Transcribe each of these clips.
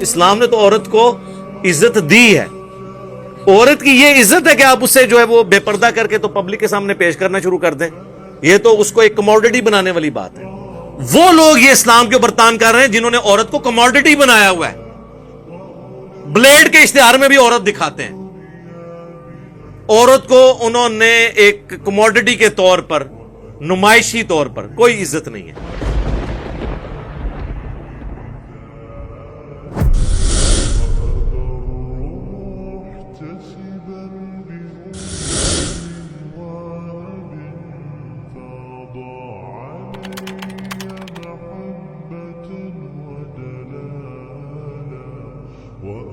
اسلام نے تو عورت کو عزت دی ہے. عورت کی یہ عزت ہے کہ آپ اسے جو ہے وہ بے پردہ کر کے تو پبلک کے سامنے پیش کرنا شروع کر دیں. یہ تو اس کو ایک کموڈٹی بنانے والی بات ہے. وہ لوگ یہ اسلام کے اوپر تان کر رہے ہیں جنہوں نے عورت کو کموڈٹی بنایا ہوا ہے. بلیڈ کے اشتہار میں بھی عورت دکھاتے ہیں. عورت کو انہوں نے ایک کموڈٹی کے طور پر، نمائشی طور پر، کوئی عزت نہیں ہے.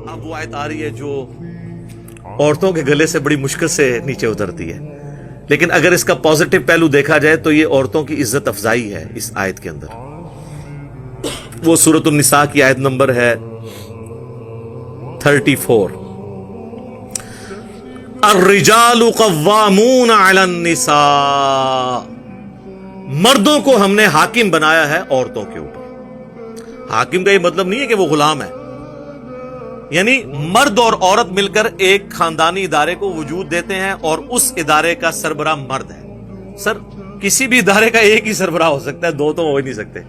اب وہ آیت آ رہی ہے جو عورتوں کے گلے سے بڑی مشکل سے نیچے اترتی ہے، لیکن اگر اس کا پازیٹیو پہلو دیکھا جائے تو یہ عورتوں کی عزت افزائی ہے اس آیت کے اندر. وہ سورۃ النساء کی آیت نمبر ہے 34. الرجال قوامون علی النساء. مردوں کو ہم نے حاکم بنایا ہے عورتوں کے اوپر. حاکم کا یہ مطلب نہیں ہے کہ وہ غلام ہے، یعنی مرد اور عورت مل کر ایک خاندانی ادارے کو وجود دیتے ہیں اور اس ادارے کا سربراہ مرد ہے. سر کسی بھی ادارے کا ایک ہی سربراہ ہو سکتا ہے، دو تو ہو ہی نہیں سکتے.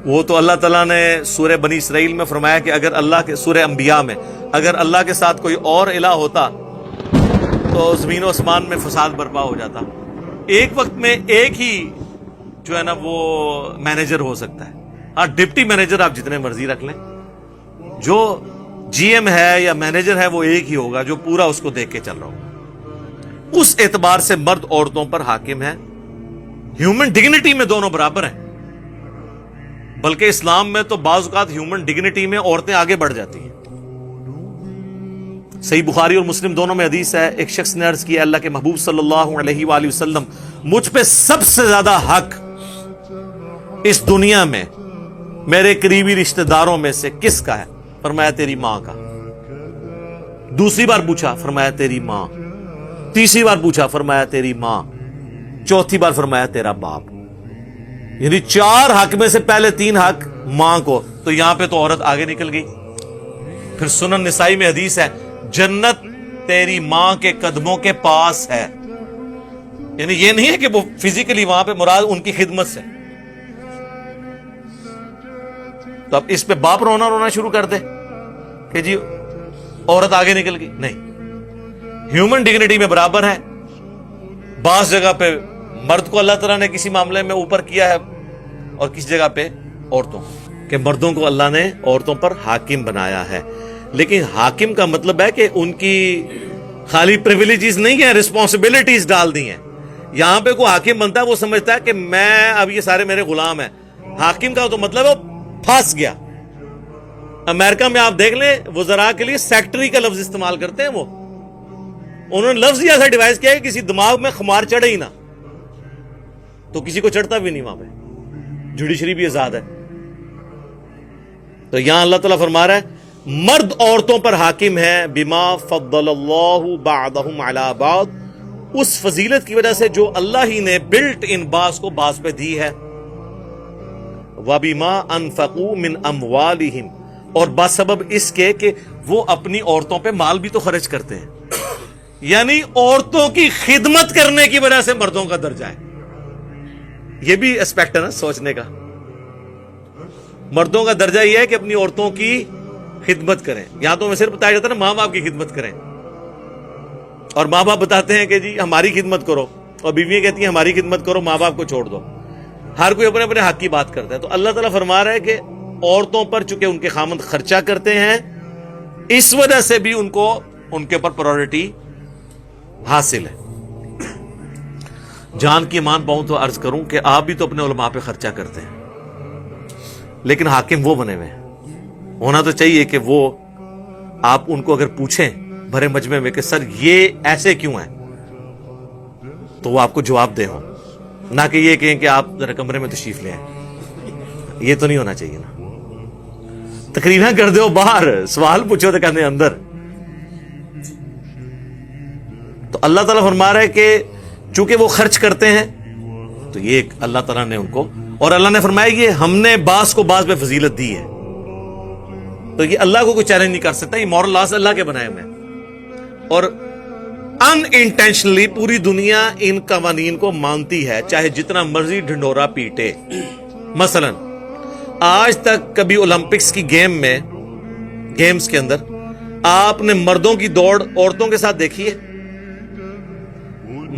وہ تو اللہ تعالیٰ نے سورہ بنی اسرائیل میں فرمایا کہ اگر اللہ کے، سورہ انبیاء میں، اگر اللہ کے ساتھ کوئی اور الہ ہوتا تو زمین و آسمان میں فساد برپا ہو جاتا. ایک وقت میں ایک ہی جو ہے نا وہ مینیجر ہو سکتا ہے. ہاں ڈپٹی مینیجر آپ جتنے مرضی رکھ لیں، جو جی ایم ہے یا مینیجر ہے وہ ایک ہی ہوگا جو پورا اس کو دیکھ کے چل رہا ہوگا. اس اعتبار سے مرد عورتوں پر حاکم ہے. ہیومن ڈگنیٹی میں دونوں برابر ہیں، بلکہ اسلام میں تو بعض اوقات ہیومن ڈگنیٹی میں عورتیں آگے بڑھ جاتی ہیں. صحیح بخاری اور مسلم دونوں میں حدیث ہے، ایک شخص نے عرض کیا اللہ کے محبوب صلی اللہ علیہ وآلہ وسلم، مجھ پہ سب سے زیادہ حق اس دنیا میں میرے قریبی رشتہ داروں میں سے کس کا ہے؟ فرمایا تیری ماں کا. دوسری بار پوچھا، فرمایا تیری ماں. تیسری بار پوچھا، فرمایا تیری ماں. چوتھی بار فرمایا تیرا باپ. یعنی 4 حق میں سے پہلے 3 حق ماں کو. تو یہاں پہ تو عورت آگے نکل گئی. پھر سنن نسائی میں حدیث ہے، جنت تیری ماں کے قدموں کے پاس ہے. یعنی یہ نہیں ہے کہ وہ فزیکلی وہاں پہ، مراد ان کی خدمت سے. تو اب اس پہ باپ رونا شروع کر دے کہ جی عورت آگے نکل گئی. نہیں، ہیومن ڈگنیٹی میں برابر ہے. بعض جگہ پہ مرد کو اللہ تعالیٰ نے کسی معاملے میں اوپر کیا ہے اور کسی جگہ پہ عورتوں کہ مردوں کو اللہ نے عورتوں پر حاکم بنایا ہے. لیکن حاکم کا مطلب ہے کہ ان کی خالی پریویلیجز نہیں ہیں، رسپانسبلٹیز ڈال دی ہیں. یہاں پہ کوئی حاکم بنتا ہے وہ سمجھتا ہے کہ میں اب یہ سارے میرے غلام ہیں. حاکم کا تو مطلب ہے پھنس گیا. امریکہ میں آپ دیکھ لیں وزراء کے لیے سیکٹری کا لفظ استعمال کرتے ہیں. وہ انہوں نے لفظ ہی ایسا ڈیوائز کیا کہ کسی دماغ میں خمار چڑھے ہی نہ، تو کسی کو چڑھتا بھی نہیں. وہاں پہ جوڈیشری بھی آزاد ہے. تو یہاں اللہ تعالیٰ فرما رہا ہے مرد عورتوں پر حاکم ہے بما فضل اللہ بعضهم علی بعض، اس فضیلت کی وجہ سے جو اللہ ہی نے بلٹ ان بعض کو بعض پہ دی ہے. وَبِمَا أَنفَقُوا مِنْ أَمْوَالِهِمْ، اور بسبب اس کے کہ وہ اپنی عورتوں پہ مال بھی تو خرچ کرتے ہیں. یعنی عورتوں کی خدمت کرنے کی وجہ سے مردوں کا درجہ ہے. یہ بھی اسپیکٹ ہے نا سوچنے کا. مردوں کا درجہ یہ ہے کہ اپنی عورتوں کی خدمت کریں. یہاں تو میں صرف بتایا جاتا ہے نا ماں باپ کی خدمت کریں، اور ماں باپ بتاتے ہیں کہ جی ہماری خدمت کرو، اور بیویاں کہتی ہیں ہماری خدمت کرو، ماں باپ کو چھوڑ دو. ہر کوئی اپنے اپنے حق کی بات کرتا ہے. تو اللہ تعالیٰ فرما رہا ہے کہ عورتوں پر چونکہ ان کے خامند خرچہ کرتے ہیں، اس وجہ سے بھی ان کو ان کے اوپر پرائورٹی حاصل ہے. جان کی مان پاؤں تو عرض کروں کہ آپ بھی تو اپنے علماء پہ خرچہ کرتے ہیں، لیکن حاکم وہ بنے ہوئے ہیں. ہونا تو چاہیے کہ وہ آپ ان کو اگر پوچھیں بھرے مجمع میں کہ سر یہ ایسے کیوں ہیں، تو وہ آپ کو جواب دے ہوں، نہ کہ یہ کہیں کہ آپ ذرا کمرے میں تشریف لے آئیں. یہ تو نہیں ہونا چاہیے نا. تقریراں کر دو باہر، سوال پوچھو تو کہتے ہیں اندر. تو اللہ تعالیٰ فرما رہا ہے کہ چونکہ وہ خرچ کرتے ہیں تو یہ اللہ تعالیٰ نے ان کو اور اللہ نے فرمایا یہ ہم نے بعض کو بعض پہ فضیلت دی ہے. تو یہ اللہ کو کوئی چیلنج نہیں کر سکتا, یہ مورل لاز اللہ کے بنائے ہوئے ہیں. اور ان انٹینشنلی پوری دنیا ان قوانین کو مانتی ہے, چاہے جتنا مرضی ڈھنڈورا پیٹے. مثلا آج تک کبھی اولمپکس کی گیمز کے اندر آپ نے مردوں کی دوڑ عورتوں کے ساتھ دیکھی ہے؟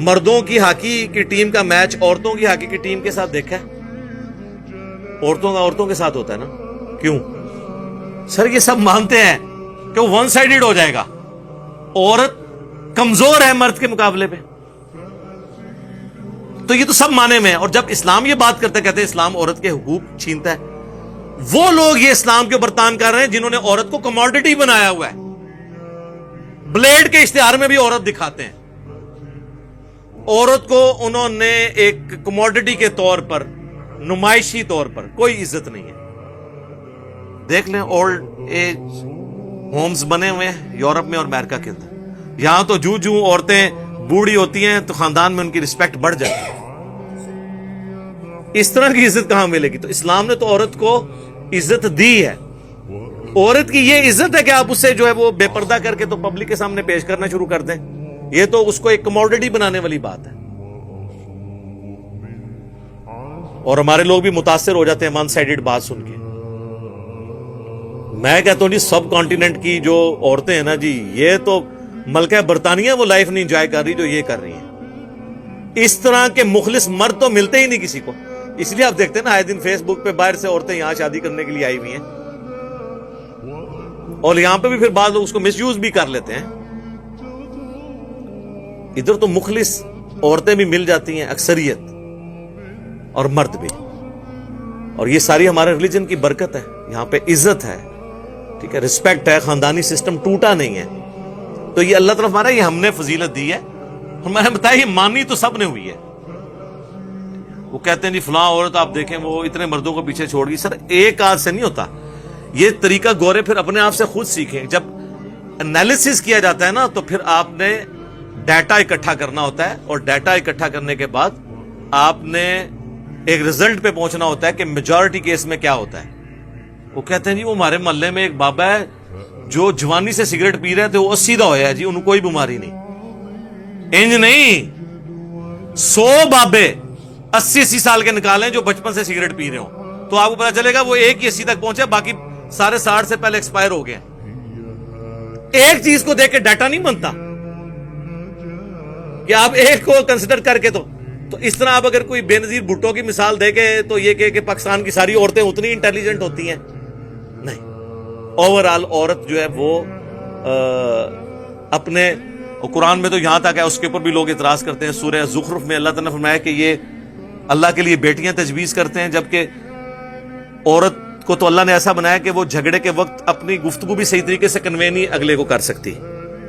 مردوں کی ہاکی کی ٹیم کا میچ عورتوں کی ہاکی کی ٹیم کے ساتھ دیکھا ہے؟ عورتوں کا عورتوں کے ساتھ ہوتا ہے نا. کیوں سر؟ یہ سب مانتے ہیں کہ وہ ون سائیڈڈ ہو جائے گا, عورت کمزور ہے مرد کے مقابلے پہ. تو یہ تو سب مانے میں ہے. اور جب اسلام یہ بات کرتے کہتے ہیں اسلام عورت کے حقوق چھینتا ہے, وہ لوگ یہ اسلام کے اوپر تان کر رہے ہیں جنہوں نے عورت کو کموڈٹی بنایا ہوا ہے. بلیڈ کے اشتہار میں بھی عورت دکھاتے ہیں. عورت کو انہوں نے ایک کموڈٹی کے طور پر, نمائشی طور پر, کوئی عزت نہیں ہے. دیکھ لیں اولڈ ایج ہومز بنے ہوئے ہیں یورپ میں اور امریکہ کے اندر. یہاں تو جو عورتیں بوڑھی ہوتی ہیں تو خاندان میں ان کی رسپیکٹ بڑھ جاتی ہے. اس طرح کی عزت کہاں ملے گی؟ تو اسلام نے تو عورت کو عزت دی ہے. عورت کی یہ عزت ہے کہ آپ اسے جو ہے وہ بے پردہ کر کے تو پبلک کے سامنے پیش کرنا شروع کر دیں. یہ تو اس کو ایک کموڈٹی بنانے والی بات ہے. اور ہمارے لوگ بھی متاثر ہو جاتے ہیں ون سائیڈڈ بات سن کے. میں کہتا ہوں جی سب کانٹیننٹ کی جو عورتیں ہیں نا جی, یہ تو ملکہ برطانیہ وہ لائف نہیں انجوائے کر رہی جو یہ کر رہی ہیں. اس طرح کے مخلص مرد تو ملتے ہی نہیں کسی کو. اس لیے آپ دیکھتے ہیں نا آئے دن فیس بک پہ باہر سے عورتیں یہاں شادی کرنے کے لیے آئی ہوئی ہیں, اور یہاں پہ بھی پھر بعض لوگ اس کو مس یوز بھی کر لیتے ہیں. ادھر تو مخلص عورتیں بھی مل جاتی ہیں اکثریت, اور مرد بھی. اور یہ ساری ہمارے ریلیجن کی برکت ہے. یہاں پہ عزت ہے, ٹھیک ہے, رسپیکٹ ہے, خاندانی سسٹم ٹوٹا نہیں ہے. تو یہ اللہ طرف ہمارا, یہ ہم نے فضیلت دی ہے. ہمیں بتایا یہ مانی تو سب نے ہوئی ہے. وہ کہتے ہیں جی فلاں عورت آپ دیکھیں وہ اتنے مردوں کو پیچھے چھوڑ گئی. سر ایک آدھ سے نہیں ہوتا یہ طریقہ. گورے پھر اپنے آپ سے خود سیکھیں. جب انالیسس کیا جاتا ہے نا تو پھر آپ نے ڈیٹا اکٹھا کرنا ہوتا ہے, اور ڈیٹا اکٹھا کرنے کے بعد آپ نے ایک رزلٹ پہ پہنچنا ہوتا ہے کہ میجورٹی کیس میں کیا ہوتا ہے. وہ کہتے ہیں جی وہ ہمارے محلے میں ایک بابا ہے جو جوانی سے سگریٹ پی رہے تھے, وہ 80 دا ہویا ہے جی, انہوں کوئی بیماری نہیں. انج نہیں, 100 بابے 80 سال کے نکالیں جو بچپن سے سگریٹ پی رہے ہوں, تو آپ کو پتا چلے گا وہ ایک ہی 80 تک پہنچے, باقی سارے 60 سے پہلے ایکسپائر ہو گئے. ایک چیز کو دیکھ کے ڈیٹا نہیں بنتا کہ آپ ایک کو کنسیڈر کر کے. تو اس طرح آپ اگر کوئی بے نظیر بھٹو کی مثال دے کے تو یہ کہ پاکستان کی ساری عورتیں اتنی انٹیلیجنٹ ہوتی ہیں, نہیں. اوور آل عورت جو ہے وہ اپنے, قرآن میں تو یہاں تک ہے, اس کے اوپر بھی لوگ اعتراض کرتے ہیں. سورہ زخرف میں اللہ تعالیٰ نے فرمایا کہ یہ اللہ کے لیے بیٹیاں تجویز کرتے ہیں, جبکہ عورت کو تو اللہ نے ایسا بنایا کہ وہ جھگڑے کے وقت اپنی گفتگو بھی صحیح طریقے سے کنوے نہیں اگلے کو کر سکتی.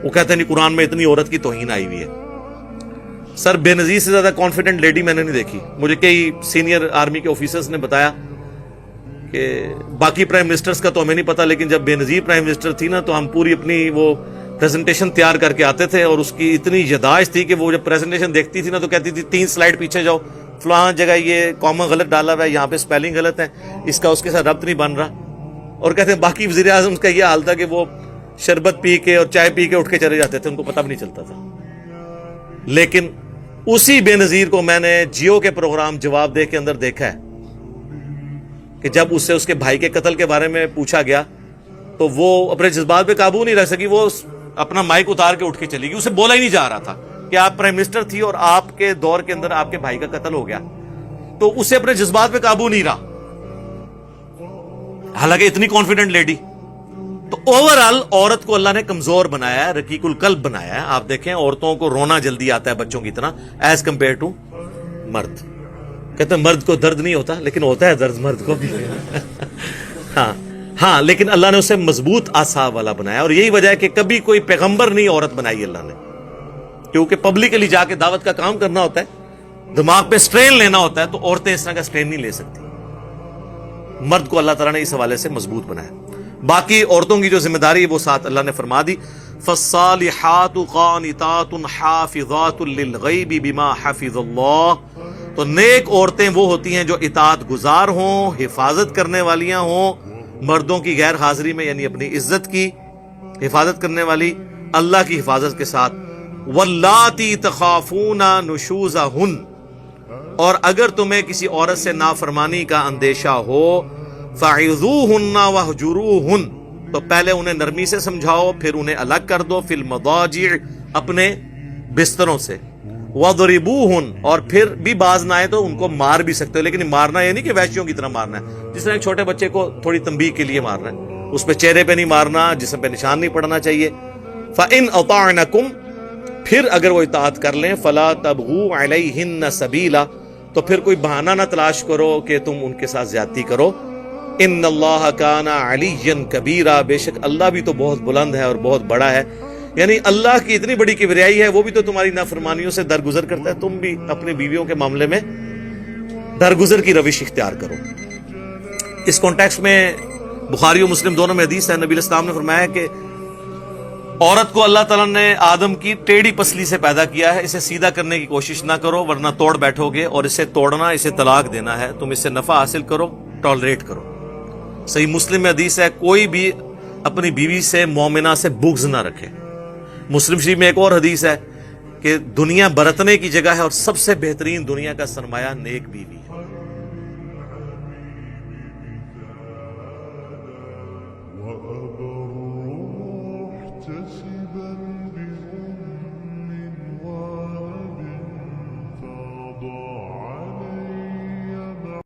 وہ کہتے ہیں نہیں قرآن میں اتنی عورت کی توہین آئی ہوئی ہے. سر بے نظیر سے زیادہ کانفیڈنٹ لیڈی میں نے نہیں دیکھی. مجھے کئی سینئر آرمی کے آفیسرز نے بتایا کہ باقی پرائم منسٹرز کا تو ہمیں نہیں پتا, لیکن جب بے نظیر پرائم منسٹر تھی نا تو ہم پوری اپنی وہ پریزنٹیشن تیار کر کے آتے تھے, اور اس کی اتنی یاداشت تھی کہ وہ جب پریزنٹیشن دیکھتی تھی نا تو کہتی تھی 3 سلائیڈ پیچھے جاؤ, فلاں جگہ یہ کاما غلط ڈالا ہوا ہے, یہاں پہ سپیلنگ غلط ہے, اس کا اس کے ساتھ ربط نہیں بن رہا. اور کہتے ہیں باقی وزیر اعظم کا یہ حال تھا کہ وہ شربت پی کے اور چائے پی کے اٹھ کے چلے جاتے تھے, ان کو پتہ بھی نہیں چلتا تھا. لیکن اسی بے نظیر کو میں نے جیو کے پروگرام جواب دے کے اندر دیکھا ہے کہ جب اس سے اس کے بھائی کے قتل کے بارے میں پوچھا گیا تو وہ اپنے جذبات پہ قابو نہیں رکھ سکی, وہ اپنا مائک اتار کے اٹھ کے چلی گئی. اسے بولا ہی نہیں جا رہا تھا کہ آپ پرائم منسٹر تھی اور آپ کے دور کے اندر آپ کے بھائی کا قتل ہو گیا, تو اسے اپنے جذبات پہ قابو نہیں رہا, حالانکہ اتنی کانفیڈنٹ لیڈی. تو اوور آل عورت کو اللہ نے کمزور بنایا ہے, رقیق القلب بنایا ہے. آپ دیکھیں عورتوں کو رونا جلدی آتا ہے بچوں کی طرح ایز کمپیئر ٹو مرد. کہتے ہیں مرد کو درد نہیں ہوتا, لیکن ہوتا ہے درد مرد کو بھی. ہاں لیکن اللہ نے اسے مضبوط اعصاب والا بنایا, اور یہی وجہ ہے کہ کبھی کوئی پیغمبر نہیں عورت بنائی اللہ نے, کیونکہ پبلکلی جا کے دعوت کا کام کرنا ہوتا ہے, دماغ پہ سٹرین لینا ہوتا ہے, تو عورتیں اس طرح کا سٹرین نہیں لے سکتی. مرد کو اللہ تعالیٰ نے اس حوالے سے مضبوط بنایا. باقی عورتوں کی جو ذمہ داری ہے وہ ساتھ اللہ نے فرما دی, فالصالحات قانتات حافظات للغیب بما حفظ اللہ تو نیک عورتیں وہ ہوتی ہیں جو اطاعت گزار ہوں، حفاظت کرنے والیاں ہوں مردوں کی غیر حاضری میں، یعنی اپنی عزت کی حفاظت کرنے والی اللہ کی حفاظت کے ساتھ. واللاتی تخافون نشوزہن، اور اگر تمہیں کسی عورت سے نافرمانی کا اندیشہ ہو، فعظوہن وہجروہن، تو پہلے انہیں نرمی سے سمجھاؤ، پھر انہیں الگ کر دو، فی المضاجع، اپنے بستروں سے، وضربوہن، اور پھر بھی باز نہ آئے تو ان کو مار بھی سکتے ہو، لیکن مارنا یہ نہیں کہ وحشیوں کی طرح مارنا ہے، جس طرح ایک چھوٹے بچے کو تھوڑی تنبیہ کے لیے مارنا ہے، اس پہ چہرے پہ نہیں مارنا، جسم پہ نشان نہیں پڑنا چاہیے. فَإِنْ أَطَعْنَكُمْ، پھر اگر وہ اطاعت کر لیں، فَلَا تَبْغُوا عَلَيْهِنَّ سَبِيلًا، تو پھر کوئی بہانہ نہ تلاش کرو کہ تم ان کے ساتھ زیادتی کرو. ان اللہ کان علیٰ کبیرا، بے شک اللہ بھی تو بہت بلند ہے اور بہت بڑا ہے. یعنی اللہ کی اتنی بڑی کبریائی ہے، وہ بھی تو تمہاری نافرمانیوں سے درگزر کرتا ہے، تم بھی اپنی بیویوں کے معاملے میں درگزر کی روش اختیار کرو. اس کانٹیکسٹ میں بخاری و مسلم دونوں میں حدیث ہے، نبی علیہ السلام نے فرمایا کہ عورت کو اللہ تعالیٰ نے آدم کی ٹیڑھی پسلی سے پیدا کیا ہے، اسے سیدھا کرنے کی کوشش نہ کرو ورنہ توڑ بیٹھو گے، اور اسے توڑنا، اسے طلاق دینا ہے. تم اس سے نفع حاصل کرو، ٹالریٹ کرو. صحیح مسلم میں حدیث ہے، کوئی بھی اپنی بیوی سے مومنہ سے بغض نہ رکھے. مسلم شریف میں ایک اور حدیث ہے کہ دنیا برتنے کی جگہ ہے اور سب سے بہترین دنیا کا سرمایہ نیک بیوی ہے.